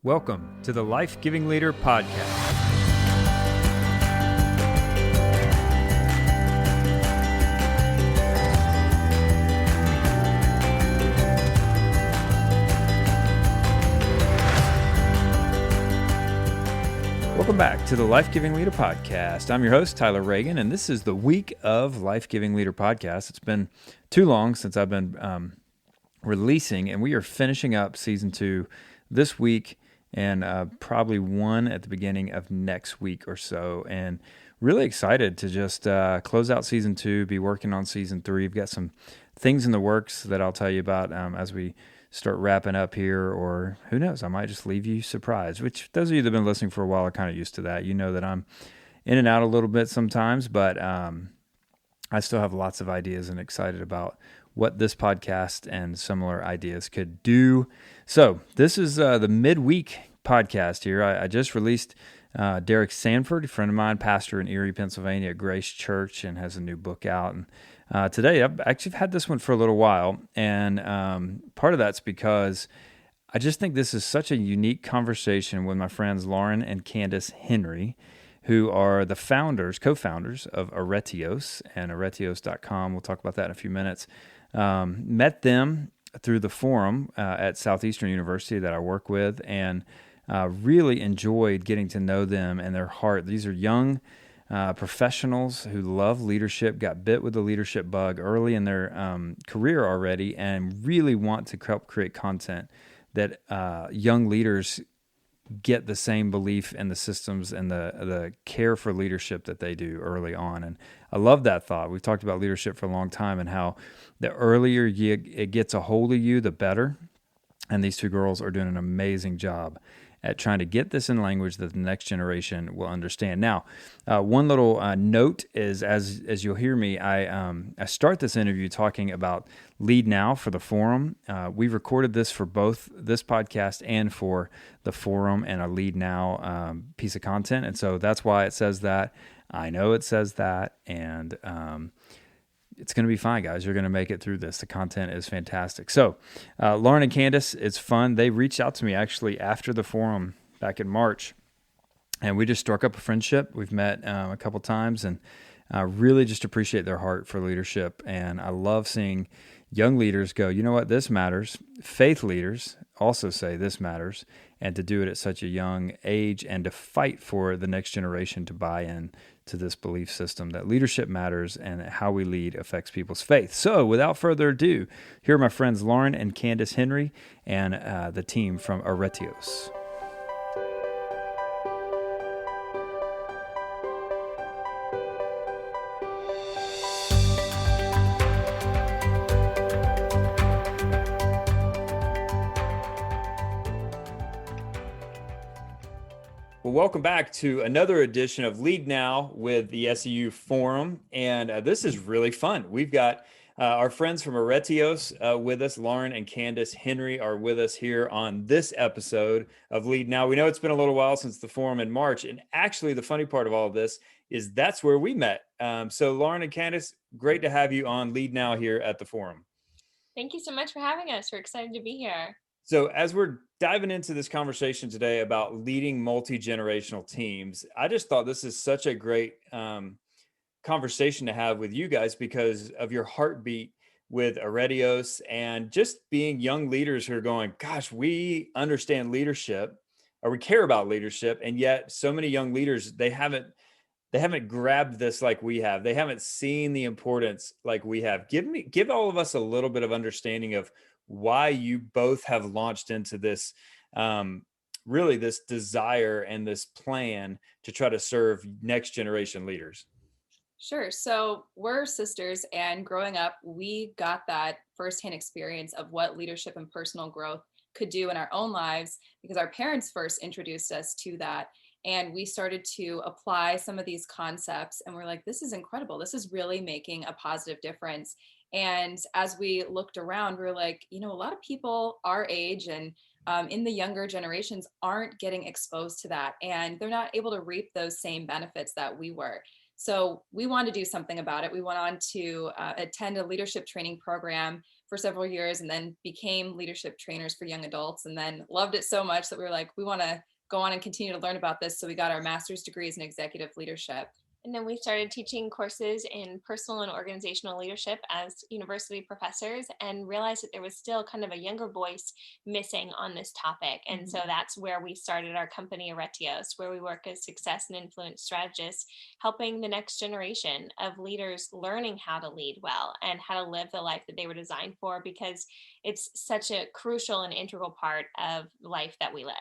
Welcome to the Life Giving Leader Podcast. Welcome back to the Life Giving Leader Podcast. I'm your host, Tyler Reagin, and this is the week of Life Giving Leader Podcast. It's been too long since I've been releasing, and we are finishing up season 2 this week and probably one at the beginning of next week or so. And really excited to just close out season 2, be working on season 3. We've got some things in the works that I'll tell you about as we start wrapping up here, or who knows, I might just leave you surprised, which those of you that have been listening for a while are kind of used to that. You know that I'm in and out a little bit sometimes, but I still have lots of ideas and excited about what this podcast and similar ideas could do. So this is the midweek podcast here. I just released Derek Sanford, a friend of mine, pastor in Erie, Pennsylvania at Grace Church, and has a new book out. And today, I've actually had this one for a little while, and part of that's because I just think this is such a unique conversation with my friends Lauren and Candace Henry, who are the co-founders of Aretios and Aretios.com. We'll talk about that in a few minutes. Met them through the forum at Southeastern University that I work with, and really enjoyed getting to know them and their heart. These are young professionals who love leadership, got bit with the leadership bug early in their career already, and really want to help create content that young leaders get the same belief in the systems and the care for leadership that they do early on. And I love that thought. We've talked about leadership for a long time and how the earlier it gets a hold of you, the better. And these two girls are doing an amazing job at trying to get this in language that the next generation will understand. Now, one little note is, as you'll hear me, I start this interview talking about Lead Now for the forum. We've recorded this for both this podcast and for the forum and a Lead Now piece of content, and so that's why it says that. I know it says that, and it's going to be fine, guys. You're going to make it through this. The content is fantastic. So, Lauren and Candace, it's fun. They reached out to me actually after the forum back in March, and we just struck up a friendship. We've met a couple times, and really just appreciate their heart for leadership. And I love seeing young leaders go, you know what, this matters. Faith leaders also say this matters, and to do it at such a young age and to fight for the next generation to buy in to this belief system that leadership matters and how we lead affects people's faith. So without further ado, here are my friends Lauren and Candace Henry and the team from Aretios. Well, welcome back to another edition of Lead Now with the SEU Forum, and this is really fun. We've got our friends from Aretios with us. Lauren and Candace Henry are with us here on this episode of Lead Now. We know it's been a little while since the forum in March, and actually the funny part of all of this is that's where we met. So Lauren and Candace, great to have you on Lead Now here at the forum. Thank you so much for having us. We're excited to be here. So as we're diving into this conversation today about leading multi-generational teams, I just thought this is such a great conversation to have with you guys because of your heartbeat with Aretios and just being young leaders who are going, gosh, we understand leadership or we care about leadership. And yet so many young leaders, they haven't grabbed this like we have. They haven't seen the importance like we have. Give all of us a little bit of understanding of why you both have launched into this, really this desire and this plan to try to serve next generation leaders. Sure. So we're sisters, and growing up, we got that firsthand experience of what leadership and personal growth could do in our own lives because our parents first introduced us to that. And we started to apply some of these concepts, and we're like, this is incredible. This is really making a positive difference. And as we looked around, we were like, a lot of people our age and in the younger generations aren't getting exposed to that, and they're not able to reap those same benefits that we were. So we wanted to do something about it. We went on to attend a leadership training program for several years and then became leadership trainers for young adults, and then loved it so much that we were like, we want to go on and continue to learn about this. So we got our master's degrees in executive leadership. And then we started teaching courses in personal and organizational leadership as university professors, and realized that there was still kind of a younger voice missing on this topic. And so that's where we started our company Aretios, where we work as success and influence strategists, helping the next generation of leaders learning how to lead well and how to live the life that they were designed for, because it's such a crucial and integral part of life that we live.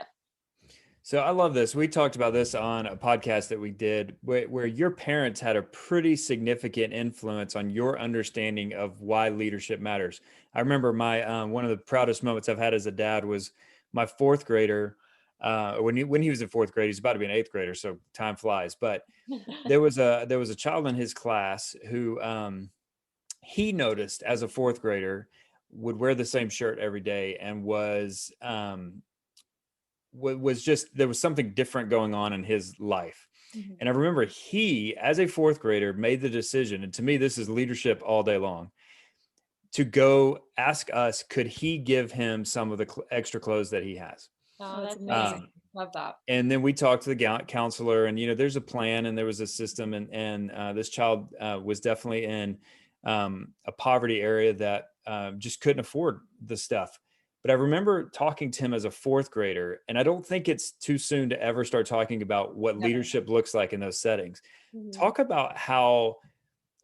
So I love this. We talked about this on a podcast that we did where your parents had a pretty significant influence on your understanding of why leadership matters. I remember my one of the proudest moments I've had as a dad was my fourth grader. When he was in fourth grade, he's about to be an eighth grader, so time flies. But there was a child in his class who he noticed as a fourth grader would wear the same shirt every day and was just, there was something different going on in his life. And I remember he, as a fourth grader, made the decision, and to me, this is leadership all day long, to go ask us, could he give him some of the extra clothes that he has? Oh, that's amazing. Love that. And then we talked to the counselor, and, there's a plan and there was a system, and this child was definitely in a poverty area that just couldn't afford the stuff. But I remember talking to him as a fourth grader, and I don't think it's too soon to ever start talking about what leadership looks like in those settings. Talk about how,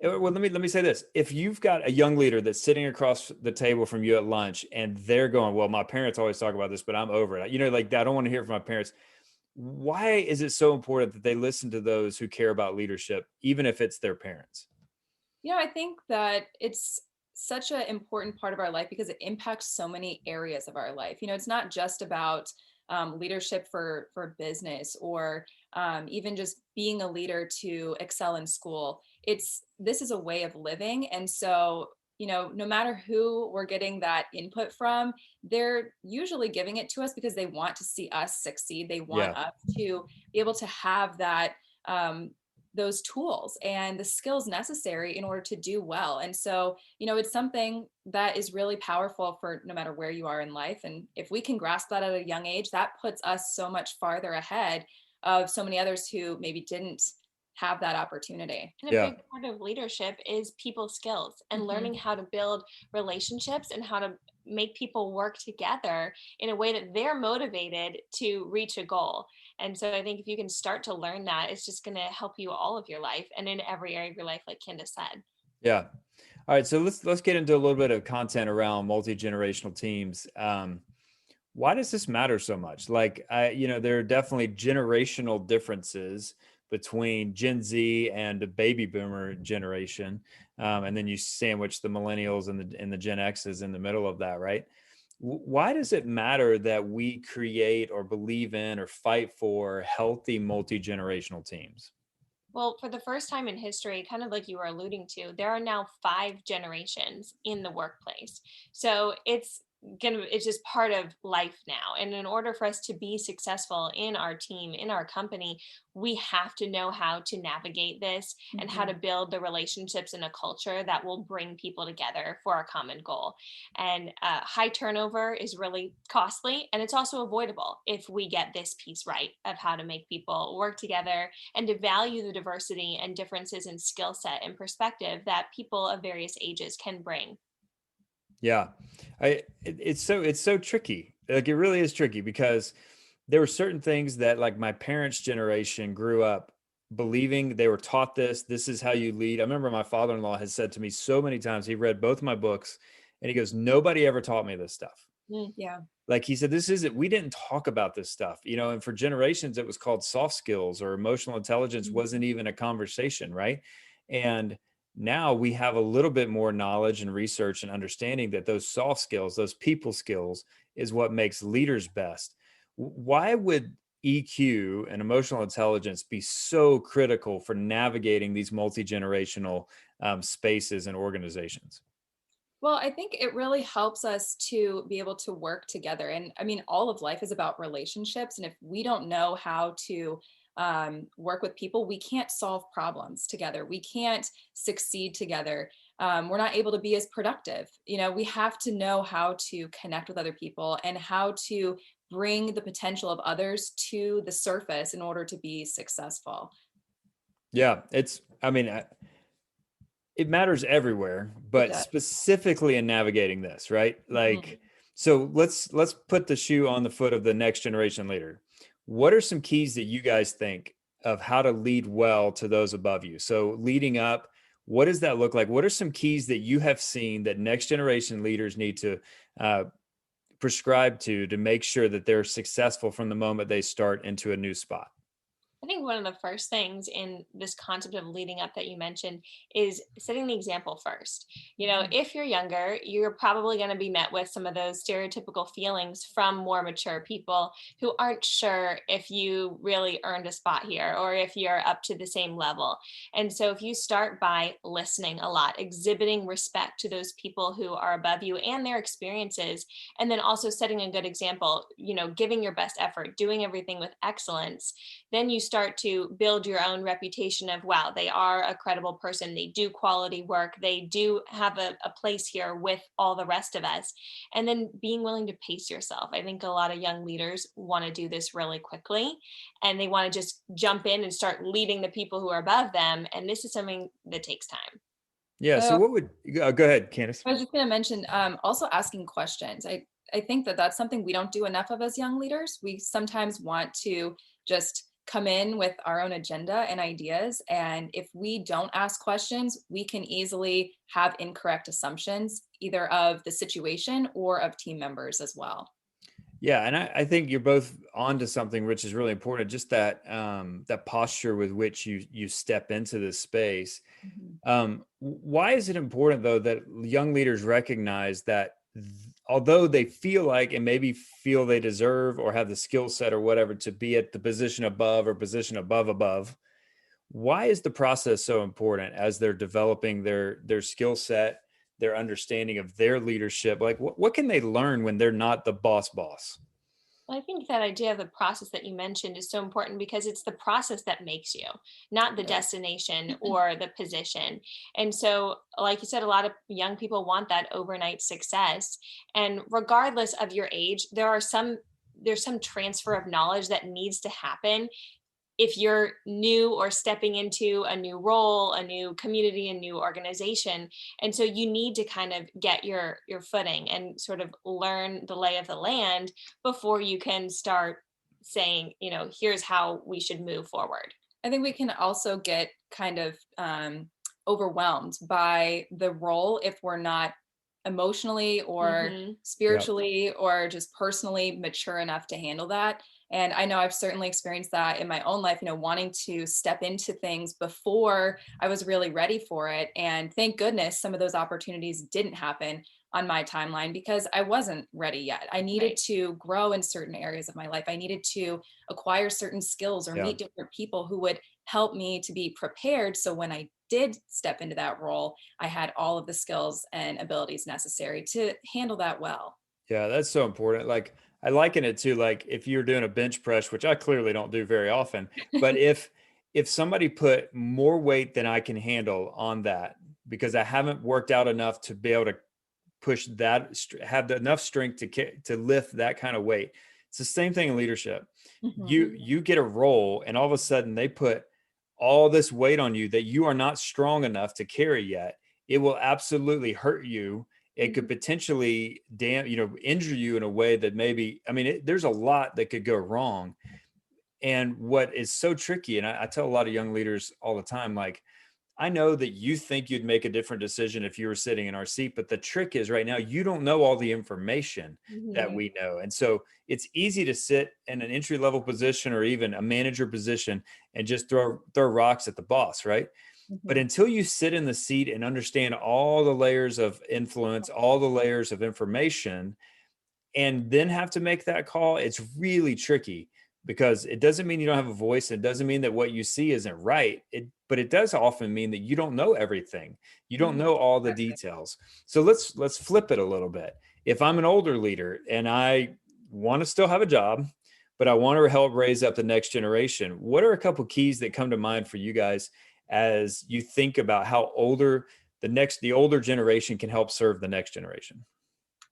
well, let me say this. If you've got a young leader that's sitting across the table from you at lunch and they're going, well, my parents always talk about this, but I'm over it. Like, I don't want to hear it from my parents. Why is it so important that they listen to those who care about leadership, even if it's their parents? I think that it's such an important part of our life because it impacts so many areas of our life. It's not just about leadership for business or even just being a leader to excel in school. This is a way of living. And so, no matter who we're getting that input from, they're usually giving it to us because they want to see us succeed. They want us to be able to have that those tools and the skills necessary in order to do well. And so, it's something that is really powerful for no matter where you are in life. And if we can grasp that at a young age, that puts us so much farther ahead of so many others who maybe didn't have that opportunity. And a big part of leadership is people skills and learning how to build relationships and how to make people work together in a way that they're motivated to reach a goal. And so I think if you can start to learn that, it's just going to help you all of your life and in every area of your life, like Candace said. Yeah. All right. So let's get into a little bit of content around multi-generational teams. Why does this matter so much? Like, there are definitely generational differences between Gen Z and the baby boomer generation. And then you sandwich the millennials and the Gen X's in the middle of that, right? Why does it matter that we create or believe in or fight for healthy multi-generational teams? Well, for the first time in history, kind of like you were alluding to, there are now 5 generations in the workplace. So it's just part of life now. And in order for us to be successful in our team, in our company, we have to know how to navigate this and how to build the relationships and a culture that will bring people together for a common goal. And high turnover is really costly, and it's also avoidable if we get this piece right of how to make people work together and to value the diversity and differences in skill set and perspective that people of various ages can bring. Yeah, it's so tricky. Like, it really is tricky because there were certain things that, like, my parents' generation grew up believing. They were taught this is how you lead. I remember my father-in-law has said to me so many times, he read both my books and he goes, nobody ever taught me this stuff. Yeah. Like, he said, we didn't talk about this stuff, and for generations it was called soft skills, or emotional intelligence wasn't even a conversation, right? And now we have a little bit more knowledge and research and understanding that those soft skills, those people skills, is what makes leaders best. Why would EQ and emotional intelligence be so critical for navigating these multi-generational spaces and organizations? Well, I think it really helps us to be able to work together. And I mean, all of life is about relationships. And if we don't know how to work with people, we can't solve problems together. We can't succeed together. we're not able to be as productive. We have to know how to connect with other people and how to bring the potential of others to the surface in order to be successful. Yeah, it matters everywhere, but specifically in navigating this, right? Like, so let's put the shoe on the foot of the next generation leader. What are some keys that you guys think of how to lead well to those above you? So leading up, what does that look like? What are some keys that you have seen that next generation leaders need to prescribe to make sure that they're successful from the moment they start into a new spot? I think one of the first things in this concept of leading up that you mentioned is setting the example first. If you're younger, you're probably going to be met with some of those stereotypical feelings from more mature people who aren't sure if you really earned a spot here or if you're up to the same level. And so if you start by listening a lot, exhibiting respect to those people who are above you and their experiences, and then also setting a good example, giving your best effort, doing everything with excellence, then you start to build your own reputation of, wow, they are a credible person. They do quality work. They do have a place here with all the rest of us. And then being willing to pace yourself. I think a lot of young leaders want to do this really quickly and they want to just jump in and start leading the people who are above them. And this is something that takes time. Yeah. So go ahead, Candace. I was just going to mention also asking questions. I think that that's something we don't do enough of as young leaders. We sometimes want to just come in with our own agenda and ideas. And if we don't ask questions, we can easily have incorrect assumptions, either of the situation or of team members as well. Yeah, and I think you're both onto something, which is really important. Just that that posture with which you step into this space. Why is it important, though, that young leaders recognize that although they feel like and maybe feel they deserve or have the skill set or whatever to be at the position above or position above, why is the process so important as they're developing their skill set, their understanding of their leadership? Like what can they learn when they're not the boss? Well, I think that idea of the process that you mentioned is so important because it's the process that makes you, not the destination or the position. And so, like you said, a lot of young people want that overnight success. And regardless of your age, there's some transfer of knowledge that needs to happen if you're new or stepping into a new role, a new community, a new organization. And so you need to kind of get your footing and sort of learn the lay of the land before you can start saying, here's how we should move forward. I think we can also get kind of overwhelmed by the role if we're not emotionally or spiritually or just personally mature enough to handle that. And I know I've certainly experienced that in my own life, wanting to step into things before I was really ready for it. And thank goodness some of those opportunities didn't happen on my timeline because I wasn't ready yet. I needed to grow in certain areas of my life. I needed to acquire certain skills or meet different people who would help me to be prepared. So when I did step into that role, I had all of the skills and abilities necessary to handle that well. Yeah, that's so important. Like I liken it to like if you're doing a bench press, which I clearly don't do very often, but if somebody put more weight than I can handle on that because I haven't worked out enough to be able to push that, have enough strength to lift that kind of weight. It's the same thing in leadership. You get a role and all of a sudden they put all this weight on you that you are not strong enough to carry yet. It will absolutely hurt you. It could potentially injure you in a way that maybe, there's a lot that could go wrong. And what is so tricky, and I tell a lot of young leaders all the time, like, I know that you think you'd make a different decision if you were sitting in our seat, but the trick is right now, you don't know all the information that we know. And so it's easy to sit in an entry level position or even a manager position and just throw rocks at the boss, right? But until you sit in the seat and understand all the layers of influence, all the layers of information, and then have to make that call, it's really tricky because it doesn't mean you don't have a voice. It doesn't mean that what you see isn't right. But it does often mean that you don't know everything. You don't know all the details. So let's flip it a little bit. If I'm an older leader and I want to still have a job, but I want to help raise up the next generation, what are a couple keys that come to mind for you guys as you think about how older the older generation can help serve the next generation?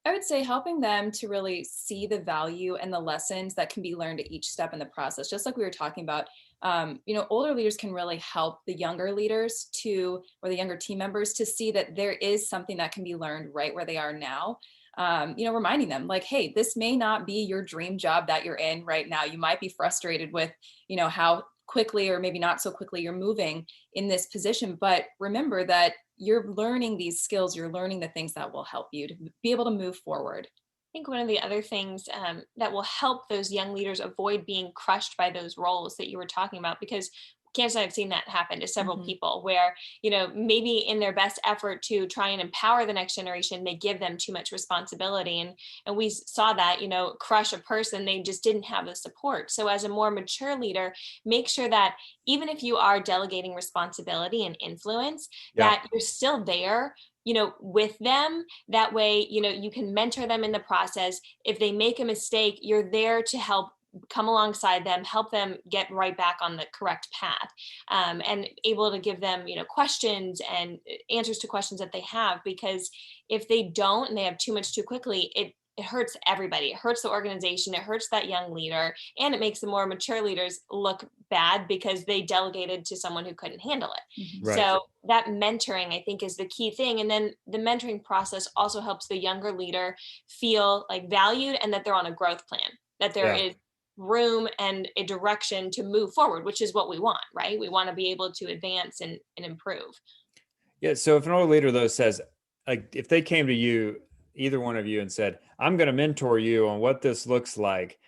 I would say helping them to really see the value and the lessons that can be learned at each step in the process. Just like we were talking about, older leaders can really help the younger leaders or the younger team members to see that there is something that can be learned right where they are now. Reminding them like, hey, this may not be your dream job that you're in right now. You might be frustrated with, how quickly or maybe not so quickly you're moving in this position, but remember that you're learning these skills, you're learning the things that will help you to be able to move forward. I think one of the other things that will help those young leaders avoid being crushed by those roles that you were talking about, because Candace and I have seen that happen to several Mhm. people where, maybe in their best effort to try and empower the next generation, they give them too much responsibility. And we saw that, crush a person, they just didn't have the support. So as a more mature leader, make sure that even if you are delegating responsibility and influence, Yeah. that you're still there with them. That way, you can mentor them in the process. If they make a mistake, you're there to help come alongside them, help them get right back on the correct path, and able to give them, questions and answers to questions that they have. Because if they don't and they have too much too quickly, it hurts everybody. It hurts the organization. It hurts that young leader, and it makes the more mature leaders look bad because they delegated to someone who couldn't handle it. Mhm. Right. So that mentoring, I think, is the key thing. And then the mentoring process also helps the younger leader feel like valued and that they're on a growth plan, that there Yeah. is room and a direction to move forward, which is what we want, right? We want to be able to advance and improve. Yeah. So if an old leader though says, like, if they came to you, either one of you, and said, "I'm going to mentor you on what this looks like,"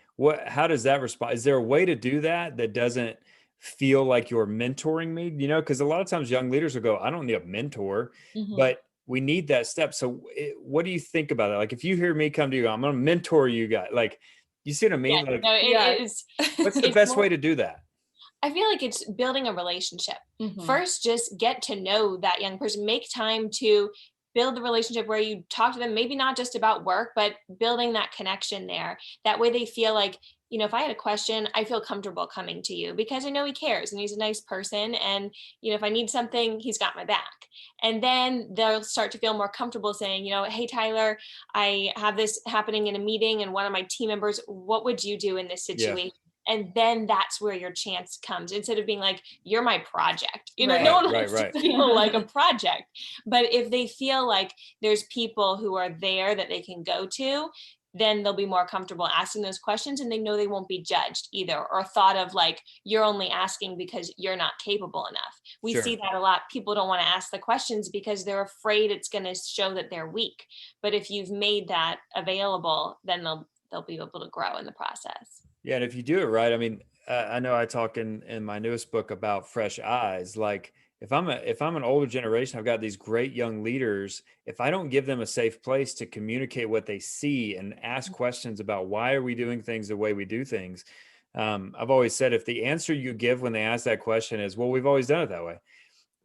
how does that respond? Is there a way to do that that doesn't feel like you're mentoring me? Because a lot of times young leaders will go, "I don't need a mentor," Mhm. but we need that step. So what do you think about that? Like, if you hear me come to you, I'm going to mentor you guys. Like, you see what I Yeah, mean? Like, no, Yeah. it is. what's the It's best way more. to do that? I feel like it's building a relationship. Mhm. First, just get to know that young person. Make time to build the relationship where you talk to them, maybe not just about work, but building that connection there. That way they feel like, if I had a question, I feel comfortable coming to you because I know he cares and he's a nice person. And, if I need something, he's got my back. And then they'll start to feel more comfortable saying, hey, Tyler, I have this happening in a meeting and one of my team members, what would you do in this Yeah. situation? And then that's where your chance comes, instead of being like, you're my project. No Right. one Right. wants to Right. feel like a project. But if they feel like there's people who are there that they can go to, then they'll be more comfortable asking those questions, and they know they won't be judged either, or thought of like, you're only asking because you're not capable enough. We Sure. see that a lot. People don't want to ask the questions because they're afraid it's going to show that they're weak. But if you've made that available, then they'll be able to grow in the process. Yeah, and if you do it right, I mean, I know I talk in my newest book about fresh eyes. Like, if I'm an older generation, I've got these great young leaders. If I don't give them a safe place to communicate what they see and ask questions about why are we doing things the way we do things, I've always said if the answer you give when they ask that question is, "Well, we've always done it that way,"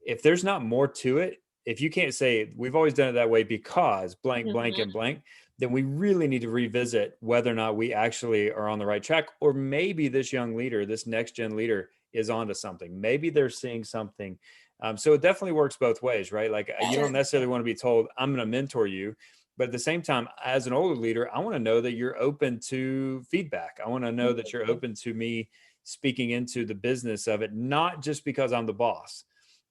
if there's not more to it, if you can't say we've always done it that way because blank, blank, Mhm. and blank, then we really need to revisit whether or not we actually are on the right track. Or maybe this young leader, this next gen leader is onto something. Maybe they're seeing something. So it definitely works both ways, right? Like, you don't necessarily want to be told, "I'm going to mentor you." But at the same time, as an older leader, I want to know that you're open to feedback. I want to know that you're open to me speaking into the business of it, not just because I'm the boss,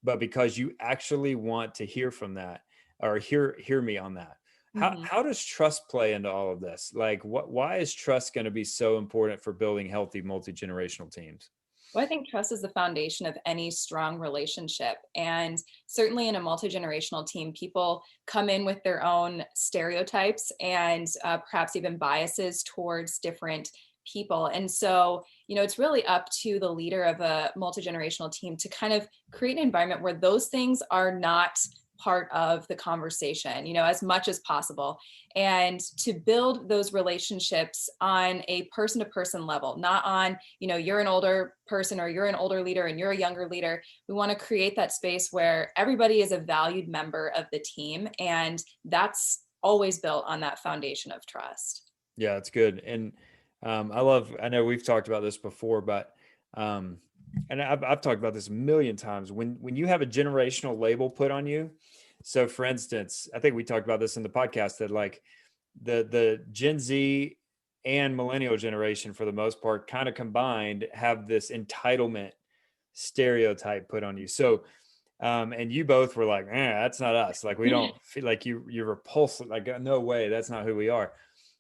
but because you actually want to hear from that, or hear me on that. How Mhm. how does trust play into all of this? Like, why is trust going to be so important for building healthy multi-generational teams? Well, I think trust is the foundation of any strong relationship. And certainly in a multi generational team, people come in with their own stereotypes and perhaps even biases towards different people. And so, it's really up to the leader of a multi generational team to kind of create an environment where those things are not part of the conversation, as much as possible, and to build those relationships on a person to person level, not on, you're an older person or you're an older leader and you're a younger leader. We want to create that space where everybody is a valued member of the team. And that's always built on that foundation of trust. Yeah, it's good. And I know we've talked about this before, but and I've talked about this a million times. When you have a generational label put on you, So for instance, I think we talked about this in the podcast that like the Gen Z and millennial generation, for the most part, kind of combined, have this entitlement stereotype put on you. So, and you both were like, that's not us. Like, we don't feel like you're repulsive. Like, no way, that's not who we are.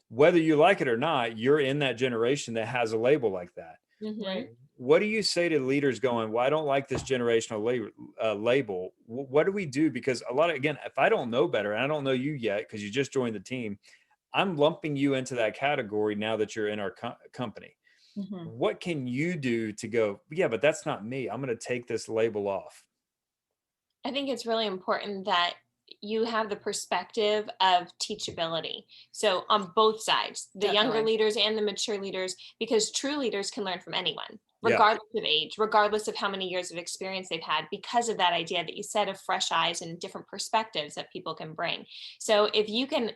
Whether you like it or not, you're in that generation that has a label like that. Right. What do you say to leaders going, well, I don't like this generational label. What do we do? Because a lot of, again, if I don't know better, and I don't know you yet, because you just joined the team, I'm lumping you into that category now that you're in our company. What can you do to go, yeah, but that's not me. I'm going to take this label off. I think it's really important that you have the perspective of teachability. So on both sides, the younger leaders and the mature leaders, because true leaders can learn from anyone, regardless of age, regardless of how many years of experience they've had, because of that idea that you said of fresh eyes and different perspectives that people can bring. So if you can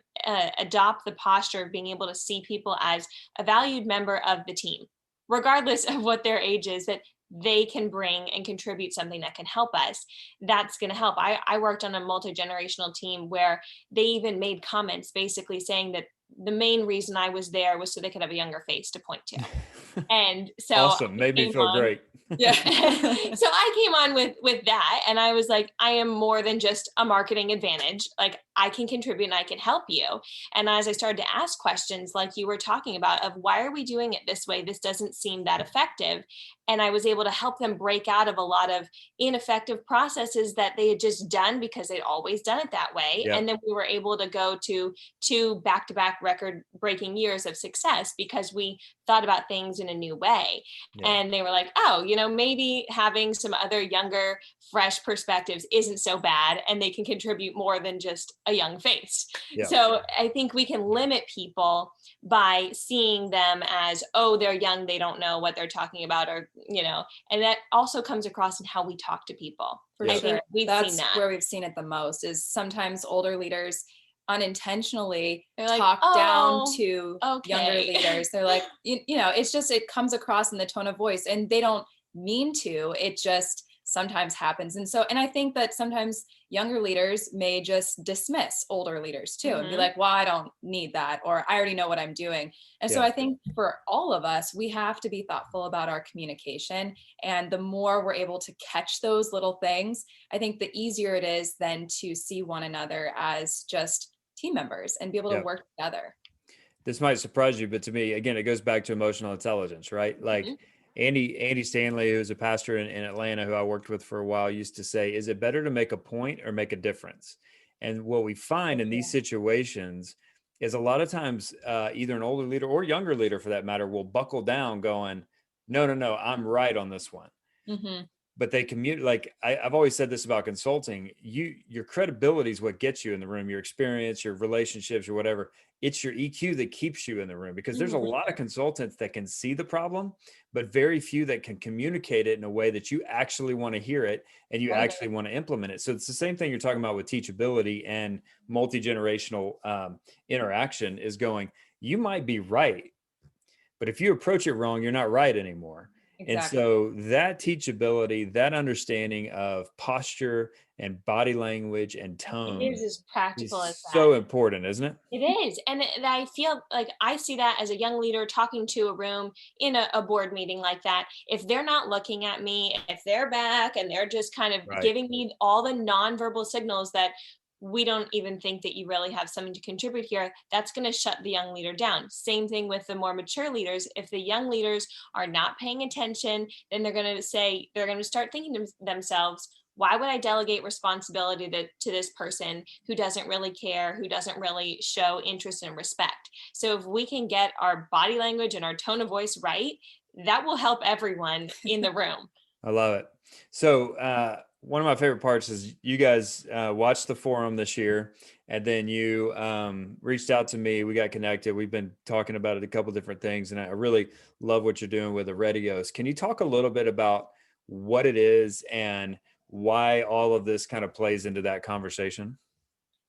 adopt the posture of being able to see people as a valued member of the team, regardless of what their age is, that they can bring and contribute something that can help us, that's going to help. I worked on a multi-generational team where they even made comments basically saying that the main reason I was there was so they could have a younger face to point to. And so awesome. Made me feel great. Yeah. So I came on with that, and I was like, I am more than just a marketing advantage. Like, I can contribute and I can help you. And as I started to ask questions like you were talking about of why are we doing it this way? This doesn't seem that effective. And I was able to help them break out of a lot of ineffective processes that they had just done because they'd always done it that way. Yep. And then we were able to go to 2 back-to-back record-breaking years of success because we thought about things in a new way. Yeah. And they were like, oh, maybe having some other younger, fresh perspectives isn't so bad, and they can contribute more than just a young face. Yeah. So I think we can limit people by seeing them as, oh, they're young, they don't know what they're talking about, or, and that also comes across in how we talk to people. I think that's seen that. Where we've seen it the most is sometimes older leaders unintentionally like, talk down to younger leaders. They're like, it's just, it comes across in the tone of voice, and they don't mean to, it just sometimes happens. And I think that sometimes younger leaders may just dismiss older leaders too, and be like, well, I don't need that, or I already know what I'm doing. And so I think for all of us, we have to be thoughtful about our communication. And the more we're able to catch those little things, I think the easier it is then to see one another as just team members and be able to work together. This might surprise you, but to me, again, it goes back to emotional intelligence, right? Like Andy Stanley, who's a pastor in Atlanta, who I worked with for a while, used to say, is it better to make a point or make a difference? And what we find in these situations is a lot of times either an older leader or younger leader, for that matter, will buckle down going, no, I'm right on this one. But they communicate. Like I've always said this about consulting, your credibility is what gets you in the room, your experience, your relationships, or whatever. It's your EQ that keeps you in the room, because there's a lot of consultants that can see the problem, but very few that can communicate it in a way that you actually want to hear it and you actually want to implement it. So it's the same thing you're talking about with teachability and multi-generational interaction, is going, you might be right, but if you approach it wrong, you're not right anymore. Exactly. And so that teachability, that understanding of posture and body language and tone, it is as practical as that. So important, isn't it? It is. And I feel like I see that as a young leader talking to a room in a board meeting like that. If they're not looking at me, if they're back and they're just kind of giving me all the nonverbal signals that we don't even think that you really have something to contribute here, that's going to shut the young leader down. Same thing with the more mature leaders. If the young leaders are not paying attention, then they're going to start thinking to themselves, why would I delegate responsibility to this person who doesn't really care, who doesn't really show interest and respect? So if we can get our body language and our tone of voice right, that will help everyone in the room. I love it. So one of my favorite parts is you guys watched the forum this year, and then you reached out to me. We got connected. We've been talking about it, a couple different things, and I really love what you're doing with Aretios. Can you talk a little bit about what it is and why all of this kind of plays into that conversation?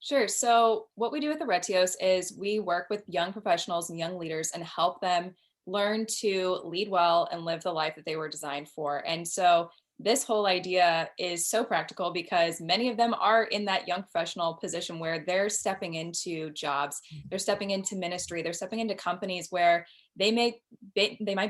Sure. So what we do with Aretios is we work with young professionals and young leaders and help them learn to lead well and live the life that they were designed for. And so this whole idea is so practical because many of them are in that young professional position where they're stepping into jobs, they're stepping into ministry, they're stepping into companies where they might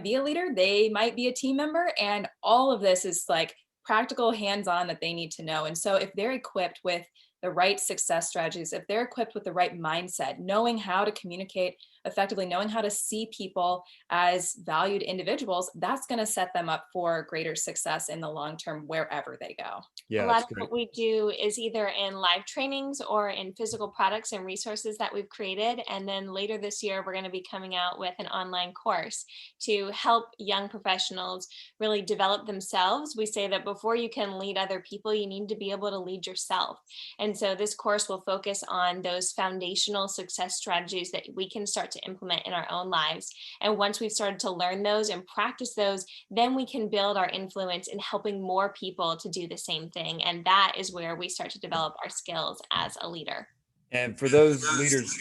be a leader, they might be a team member, and all of this is like practical hands-on that they need to know. And so if they're equipped with the right success strategies, if they're equipped with the right mindset, knowing how to communicate effectively, knowing how to see people as valued individuals, that's going to set them up for greater success in the long term, wherever they go. A lot of what we do is either in live trainings or in physical products and resources that we've created. And then later this year, we're going to be coming out with an online course to help young professionals really develop themselves. We say that before you can lead other people, you need to be able to lead yourself. And so this course will focus on those foundational success strategies that we can start to implement in our own lives. And once we've started to learn those and practice those, then we can build our influence in helping more people to do the same thing. And that is where we start to develop our skills as a leader. And for those leaders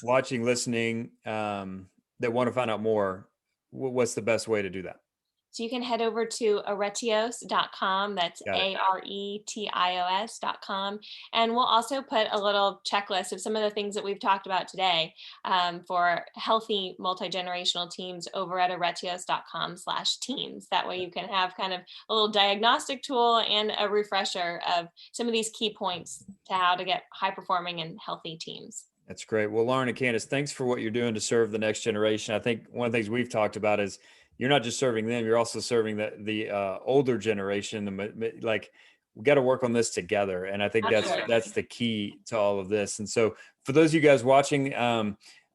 watching, listening, that want to find out more, what's the best way to do that? So you can head over to aretios.com. That's ARETIOS.com. And we'll also put a little checklist of some of the things that we've talked about today for healthy multi-generational teams over at aretios.com/teams. That way you can have kind of a little diagnostic tool and a refresher of some of these key points to how to get high performing and healthy teams. That's great. Well, Lauren and Candace, thanks for what you're doing to serve the next generation. I think one of the things we've talked about is you're not just serving them, you're also serving the older generation. Like, we got to work on this together. And I think that's the key to all of this. And so for those of you guys watching,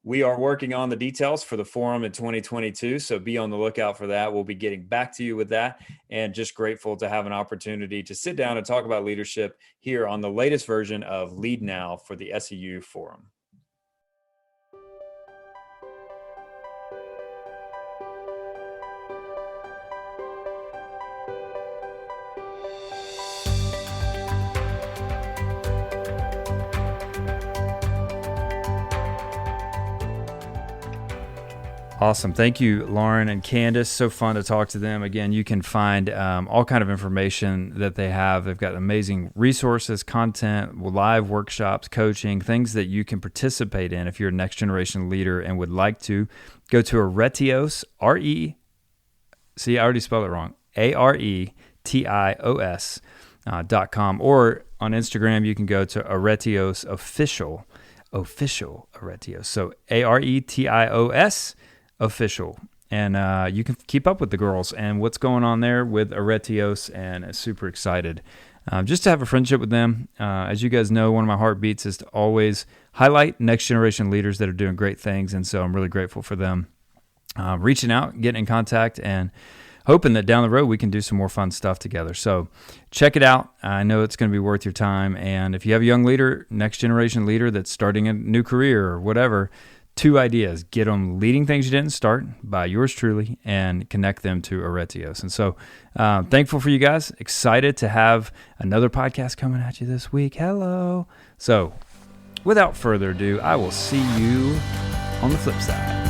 we are working on the details for the forum in 2022. So be on the lookout for that. We'll be getting back to you with that, and just grateful to have an opportunity to sit down and talk about leadership here on the latest version of Lead Now for the SEU Forum. Awesome. Thank you, Lauren and Candace. So fun to talk to them. Again, you can find all kind of information that they have. They've got amazing resources, content, live workshops, coaching, things that you can participate in if you're a next generation leader and would like to. Go to Aretios, see, I already spelled it wrong, ARETIOS.com, or on Instagram, you can go to Aretios official Aretios. So ARETIOS official. And you can keep up with the girls and what's going on there with Aretios, and super excited just to have a friendship with them. As you guys know, one of my heartbeats is to always highlight next generation leaders that are doing great things. And so I'm really grateful for them reaching out, getting in contact, and hoping that down the road we can do some more fun stuff together. So check it out. I know it's going to be worth your time. And if you have a young leader, next generation leader that's starting a new career or whatever, 2 ideas: get them leading things you didn't start by yours truly, and connect them to Aretios. And so thankful for you guys. Excited to have another podcast coming at you this week. Hello. So without further ado, I will see you on the flip side.